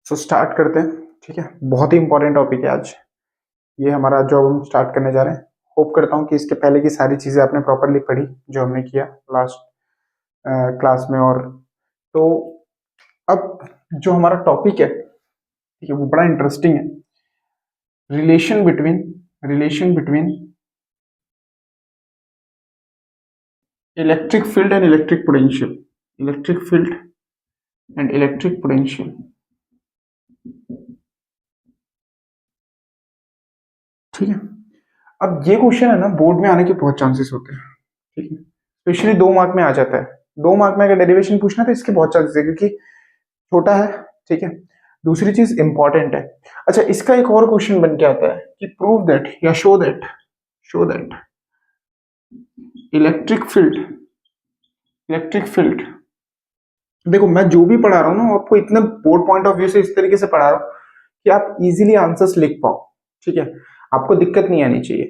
तो स्टार्ट करते हैं। ठीक है, बहुत ही इंपॉर्टेंट टॉपिक है आज ये हमारा जो हम स्टार्ट करने जा रहे हैं। होप करता हूँ कि इसके पहले की सारी चीज़ें आपने प्रॉपरली पढ़ी जो हमने किया लास्ट क्लास में। और तो अब जो हमारा टॉपिक है, ठीक है, वो बड़ा इंटरेस्टिंग है। Relation between electric field and electric potential. Electric field and electric potential. ठीक है, अब ये क्वेश्चन है ना, बोर्ड में आने के बहुत चांसेस होते हैं। ठीक है, स्पेशली 2 मार्क में आ जाता है। 2 मार्क में अगर डेरिवेशन पूछना तो इसके बहुत चांसेस है क्योंकि छोटा है। ठीक है, दूसरी चीज इंपॉर्टेंट है। अच्छा, इसका एक और क्वेश्चन बन के आता है कि प्रूव दैट या शो दैट इलेक्ट्रिक फील्ड। देखो, मैं जो भी पढ़ा रहा हूँ ना आपको इतने बोर्ड पॉइंट ऑफ व्यू से इस तरीके से पढ़ा रहा हूँ कि आप इजीली आंसर्स लिख पाओ। ठीक है, आपको दिक्कत नहीं आनी चाहिए।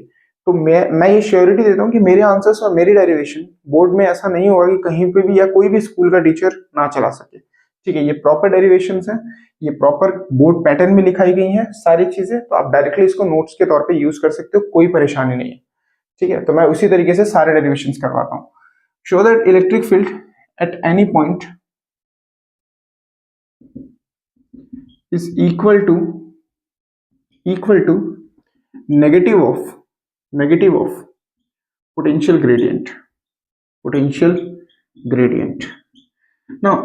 तो मैं ये श्योरिटी देता हूँ कि मेरे आंसर्स और मेरी डेरिवेशन बोर्ड में ऐसा नहीं होगा कि कहीं पे भी या कोई भी स्कूल का टीचर ना चला सके। ठीक है, ये प्रॉपर डेरिवेशंस हैं, ये प्रॉपर बोर्ड पैटर्न में लिखाई गई हैं सारी चीजें, तो आप डायरेक्टली इसको नोट्स के तौर पे यूज कर सकते हो, कोई परेशानी नहीं है। ठीक है, तो मैं उसी तरीके से सारे डेरिवेशंस करवाता हूँ। Show that electric field at any point is equal to negative of potential gradient. Now,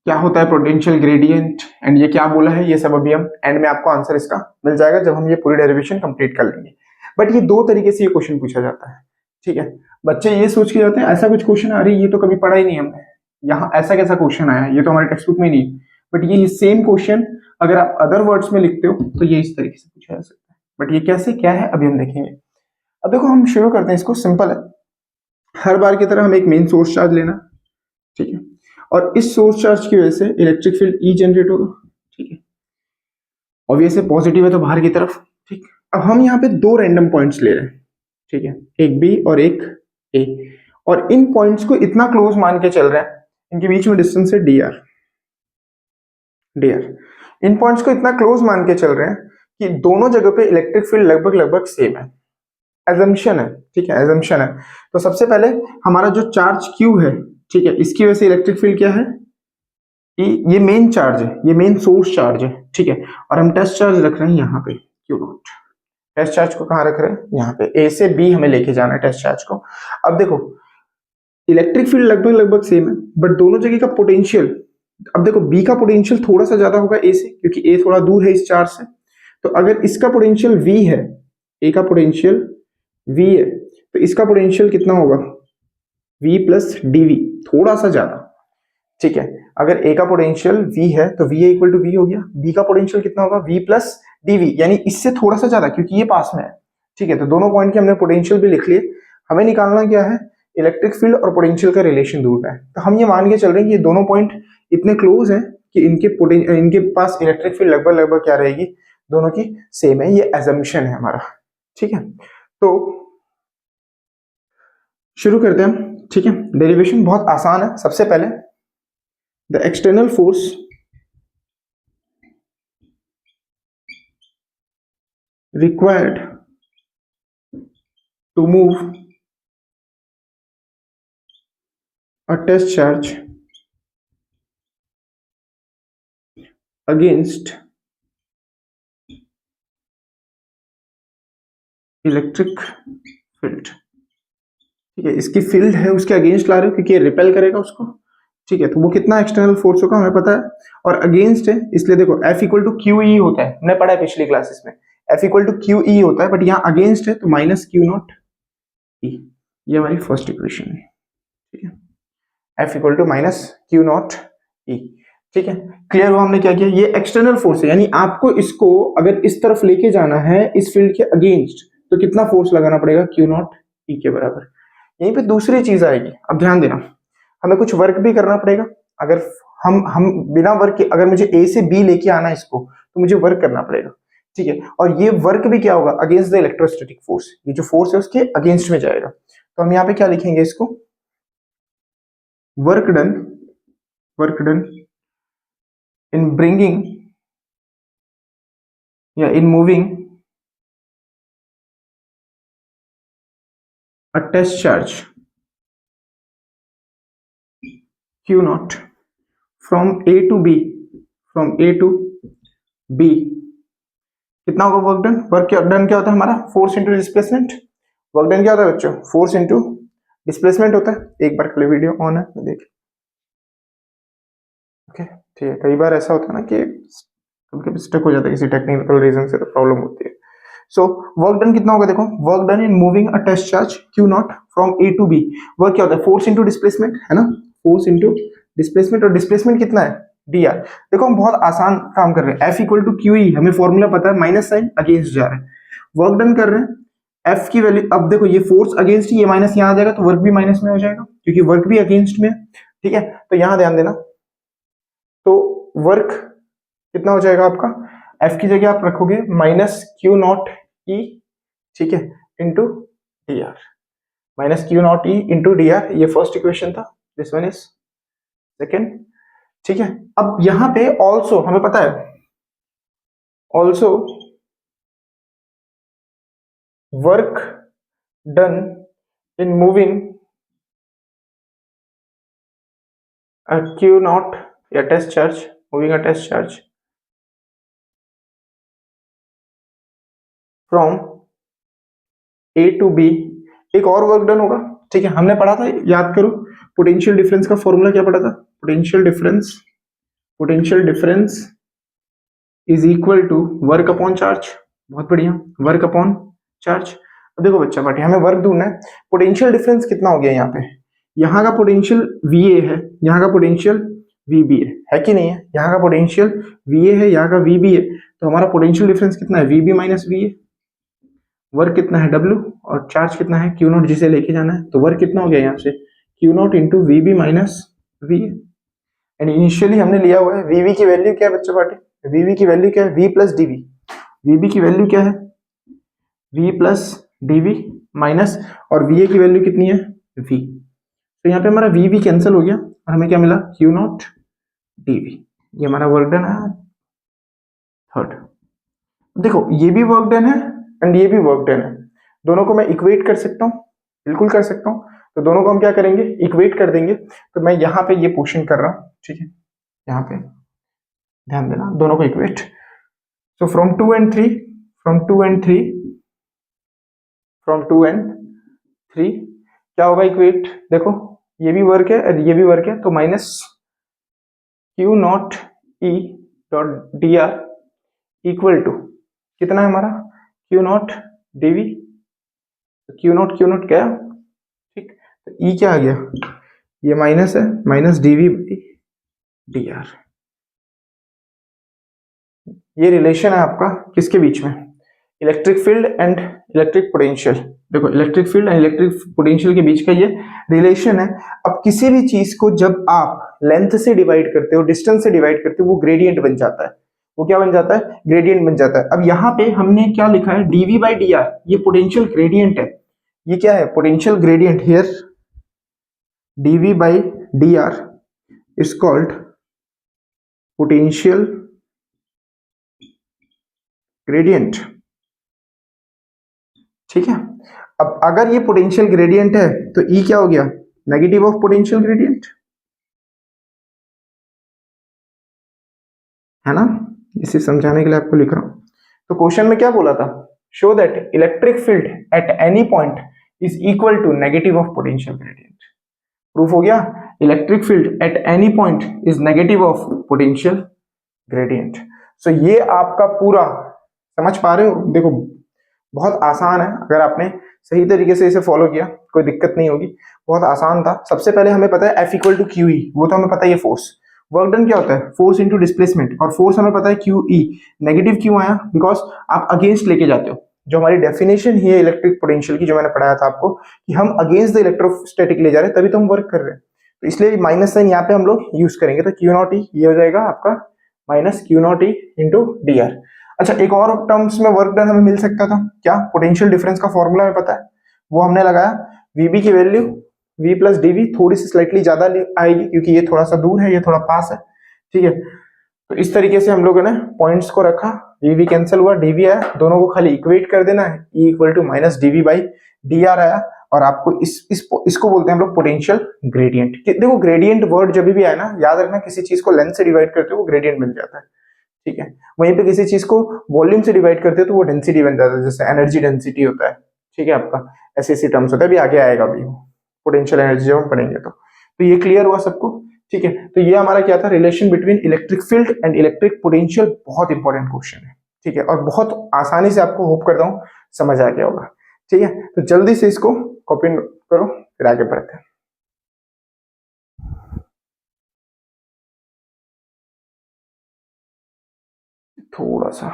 क्या होता है पोटेंशियल ग्रेडियंट एंड ये क्या बोला है, ये सब अभी हम एंड में आपको आंसर इसका मिल जाएगा जब हम ये पूरी डेरिवेशन कंप्लीट कर लेंगे। बट ये 2 तरीके से ये क्वेश्चन पूछा जाता है। ठीक है, बच्चे ये सोच के जाते हैं ऐसा कुछ क्वेश्चन आ रही है, ये तो कभी पढ़ा ही नहीं हमने, यहाँ ऐसा कैसा क्वेश्चन आया, ये तो हमारे टेक्स्ट बुक में नहीं। बट ये सेम क्वेश्चन अगर आप अदर वर्ड्स में लिखते हो तो ये इस तरीके से पूछा जा सकता है। बट ये कैसे क्या है अभी हम देखेंगे। अब देखो, हम शुरू करते हैं इसको। सिंपल है, हर बार की तरह हम एक मेन सोर्स चार्ज लेना। ठीक है, और इस सोर्स चार्ज की वजह से इलेक्ट्रिक फील्ड ई जनरेट होगा। ठीक है, ऑब्वियसली पॉजिटिव है तो बाहर की तरफ। ठीक, अब हम यहाँ पे 2 रैंडम पॉइंट्स ले रहे हैं। ठीक है, एक बी और एक ए, और इन पॉइंट्स को इतना क्लोज मान के चल रहे हैं, इनके बीच में डिस्टेंस है डी आर। इन पॉइंट्स को इतना क्लोज मान के चल रहे हैं कि दोनों जगह पे इलेक्ट्रिक फील्ड लगभग सेम है। एजम्पशन है। ठीक है, एजम्पशन है। तो सबसे पहले हमारा जो चार्ज क्यू है, ठीक है, इसकी वजह से इलेक्ट्रिक फील्ड क्या है, ये मेन चार्ज है, ये मेन सोर्स चार्ज है। ठीक है, और हम टेस्ट चार्ज रख रहे हैं यहाँ पे क्यू नॉट। टेस्ट चार्ज को कहाँ रख रहे हैं, यहाँ पे। ए से बी हमें लेके जाना है टेस्ट चार्ज को। अब देखो, इलेक्ट्रिक फील्ड लगभग सेम है, बट दोनों जगह का पोटेंशियल, अब देखो बी का पोटेंशियल थोड़ा सा ज्यादा होगा ए से, क्योंकि ए थोड़ा दूर है इस चार्ज से। तो अगर इसका पोटेंशियल वी है, ए का पोटेंशियल वी है, तो इसका पोटेंशियल कितना होगा, वी प्लस डीवी, थोड़ा सा ज्यादा। ठीक है, अगर ए का पोटेंशियल वी है तो वी इक्वल टू वी हो गया। बी का पोटेंशियल कितना होगा, वी प्लस डीवी, यानी इससे थोड़ा सा ज्यादा क्योंकि ये पास में है। ठीक है, तो दोनों पॉइंट के हमने पोटेंशियल भी लिख लिए। हमें निकालना क्या है, इलेक्ट्रिक फील्ड और पोटेंशियल का रिलेशन दूर है। तो हम ये मान के चल रहे हैं कि ये दोनों पॉइंट इतने क्लोज हैं कि इनके पास इलेक्ट्रिक फील्ड लगभग क्या रहेगी, दोनों की सेम है। ये एजम्पशन है हमारा। ठीक है, तो शुरू करते हैं हम। ठीक है, डेरिवेशन बहुत आसान है। सबसे पहले the external force required to move a test charge against electric field. ठीक है, इसकी फील्ड है उसके अगेंस्ट ला रहे हो क्योंकि ये रिपेल करेगा उसको। ठीक है, तो वो कितना एक्सटर्नल फोर्स होगा हमें पता है, और अगेंस्ट है, इसलिए देखो F equal to Q E होता है, हमने पढ़ा है पिछली क्लासेस में, F equal to Q E होता है, बट यहाँ अगेंस्ट है तो माइनस क्यू नॉट ई। ये हमारी फर्स्ट इक्वेशन है। ठीक है, F equal to minus Q naught E. ठीक है, क्लियर हुआ हमने क्या किया, ये एक्सटर्नल फोर्स है, यानी आपको इसको अगर इस तरफ लेके जाना है इस फील्ड के अगेंस्ट, तो कितना फोर्स लगाना पड़ेगा, क्यू नॉट ई के बराबर। यहीं पे दूसरी चीज आएगी, अब ध्यान देना, हमें कुछ वर्क भी करना पड़ेगा। अगर हम बिना वर्क के, अगर मुझे ए से बी लेके आना है इसको, तो मुझे वर्क करना पड़ेगा। ठीक है, और ये वर्क भी क्या होगा, अगेंस्ट द इलेक्ट्रोस्टैटिक फोर्स, ये जो फोर्स है उसके अगेंस्ट में जाएगा। तो हम यहाँ पे क्या लिखेंगे इसको, work done in bringing in moving a test charge q naught from a to b, from a to b, कितना होगा वर्क डन? वर्क डन क्या होता है हमारा? Force into displacement. Work done क्या होता है बच्चों? फोर्स इंटू डिस्प्लेसमेंट होता है। एक बार के लिए वीडियो ऑन है तो देख, ओके ठीक है। कई बार ऐसा होता है ना कि कभी स्टक हो जाता है किसी टेक्निकल रीजन से, तो प्रॉब्लम होती है। सो वर्क डन कितना होगा? देखो, work done in moving a test charge Q naught from A to B. Work क्या होता है? फोर्स इंटू डिस्प्लेसमेंट, है ना? फोर्स इंटू डिस्प्लेसमेंट, और डिस्प्लेसमेंट कितना है? D R. देखो हम बहुत आसान काम कर रहे हैं। F equal to Q E, हमें फॉर्मूला पता है, माइनस साइन अगेंस्ट जा रहा है। वर्क डन कर रहे हैं, एफ की वैल्यू, अब देखो ये फोर्स अगेंस्ट, ये माइनस यहाँ आ जाएगा तो वर्क भी माइनस में हो जाएगा क्योंकि वर्क भी अगेंस्ट में, ठीक है। तो यहां ध्यान देना, तो वर्क कितना हो जाएगा आपका? एफ की जगह आप रखोगे माइनस क्यू नॉट ई, ठीक है, into D R. Minus Q naught E into D are, ये फर्स्ट इक्वेशन था, दिस वन इज सेकेंड, ठीक है। अब यहां पे ऑल्सो हमें पता है, also work done in moving a q naught या test charge, moving a test charge from A to B, एक और वर्क डन होगा, ठीक है। हमने पढ़ा था, याद करो, पोटेंशियल डिफरेंस का फॉर्मूला क्या पढ़ा था? Potential difference is equal to work upon charge. बहुत बढ़िया, वर्क अपॉन चार्ज। अब देखो बच्चा पार्टी, हमें वर्क ढूंढना है। पोटेंशियल डिफरेंस कितना हो गया यहाँ पे? यहाँ का पोटेंशियल VA है, यहाँ का पोटेंशियल VB है कि नहीं है? यहाँ का पोटेंशियल VA है, यहाँ का VB है, तो हमारा पोटेंशियल डिफरेंस कितना है? VB minus VA। वर्क कितना है? W, और चार्ज कितना है? Q नॉट, जिसे लेके जाना है। तो वर्क कितना हो गया यहाँ से? Q not into VB minus VA। And initially हमने लिया हुआ है VB की वैल्यू क्या है बच्चों पार्टी? VB की वैल्यू क्या है? V plus DV। VB की वैल्यू क्या है? V प्लस DV माइनस, और VA की वैल्यू कितनी है? V। तो यहाँ पे हमारा VB कैंसिल हो गया और हमें क्या मिला? Q not DV। ये हमारा वर्क डन है थर्ड। देखो ये भी वर्क डन है एंड ये भी वर्क डन है, दोनों को मैं इक्वेट कर सकता हूँ, बिल्कुल कर सकता हूँ। तो दोनों को हम क्या करेंगे? इक्वेट कर देंगे। तो मैं यहाँ पे ये पोर्शन कर रहा हूँ, ठीक है, यहाँ पे ध्यान देना, दोनों को equate. So from 2 and 3, from 2 and 3 क्या होगा इक्वेट? देखो ये भी वर्क है और ये भी वर्क है, तो minus Q naught E dot D R equal to कितना है हमारा? Q naught D V. Q naught क्या, ठीक, तो ई क्या आ गया? ये माइनस है, minus DV by D R. ये रिलेशन है आपका किसके बीच में? Electric field and electric potential. देखो electric field and electric potential के बीच का ये रिलेशन है। अब किसी भी चीज को जब आप लेंथ से डिवाइड करते हो, डिस्टेंस से डिवाइड करते हो, वो ग्रेडियंट बन जाता है। वो क्या बन जाता है? ग्रेडियंट बन जाता है। अब यहाँ पे हमने क्या लिखा है? डीवी बाई डी आर, ये पोटेंशियल ग्रेडियंट है। ये क्या है? Potential gradient. Here D V by D R is called potential gradient, ठीक है। अब अगर ये पोटेंशियल ग्रेडियंट है तो ई क्या हो गया? नेगेटिव ऑफ पोटेंशियल ग्रेडियंट, है ना? इसे समझाने के लिए आपको लिख रहा हूं। तो क्वेश्चन में क्या बोला था? Show that electric field at any point is equal to negative of potential gradient. Proof हो गया, electric field at any point is negative of potential gradient. So ये आपका पूरा समझ पा रहे हो? देखो बहुत आसान है, अगर आपने सही तरीके से इसे फॉलो किया कोई दिक्कत नहीं होगी, बहुत आसान था। सबसे पहले हमें पता है F equal to Q E, वो तो हमें पता है। ये फोर्स, वर्क डन क्या होता है? फोर्स इंटू डिस्प्लेसमेंट, और फोर्स हमें पता है क्यू ई। नेगेटिव क्यों आया? बिकॉज आप अगेंस्ट लेके जाते हो। जो हमारी डेफिनेशन ही है इलेक्ट्रिक पोटेंशियल की, जो मैंने पढ़ाया था आपको, कि हम अगेंस्ट द इलेक्ट्रोस्टैटिक ले जा रहे हैं, तभी तो हम वर्क कर रहे हैं। तो इसलिए माइनस साइन यहाँ पे हम लोग यूज करेंगे। तो क्यू नॉट ई ये हो जाएगा आपका minus Q naught E into D are. अच्छा, एक और टर्म्स में वर्क डन हमें मिल सकता था क्या? पोटेंशियल डिफरेंस का फॉर्मूला हमें पता है, वो हमने लगाया। वीबी की वैल्यू V प्लस डीवी, थोड़ी सी स्लाइटली ज्यादा आएगी क्योंकि ये थोड़ा सा दूर है, ये थोड़ा पास है, ठीक है। तो इस तरीके से हम लोगों ने पॉइंट्स को रखा, वी कैंसिल हुआ, डीवी आया, दोनों को खाली इक्वेट कर देना है, E equal to minus DV by D R आया, और आपको इसको बोलते हैं हम लोग पोटेंशियल ग्रेडियंट। देखो ग्रेडियंट वर्ड जब भी आए ना, याद रखना किसी चीज को लेंथ से डिवाइड करते हो वो ग्रेडियंट बन जाता है, ठीक है। वहीं पे किसी चीज को वॉल्यूम से डिवाइड करते हो तो वो डेंसिटी बन जाता है, जैसे एनर्जी डेंसिटी होता है, ठीक है, आपका ऐसे टर्म्स होता है, अभी आगे आएगा भी पोटेंशियल एनर्जी जब हम पढ़ेंगे तो ये क्लियर हुआ सबको, ठीक है। तो ये हमारा क्या था, relation between electric field and electric potential, बहुत इंपॉर्टेंट क्वेश्चन है, ठीक है, और बहुत आसानी से आपको होप करता हूँ समझ आ गया होगा, ठीक है। तो जल्दी से इसको कॉपी करो, फिर आगे बढ़ते हैं। थोड़ा सा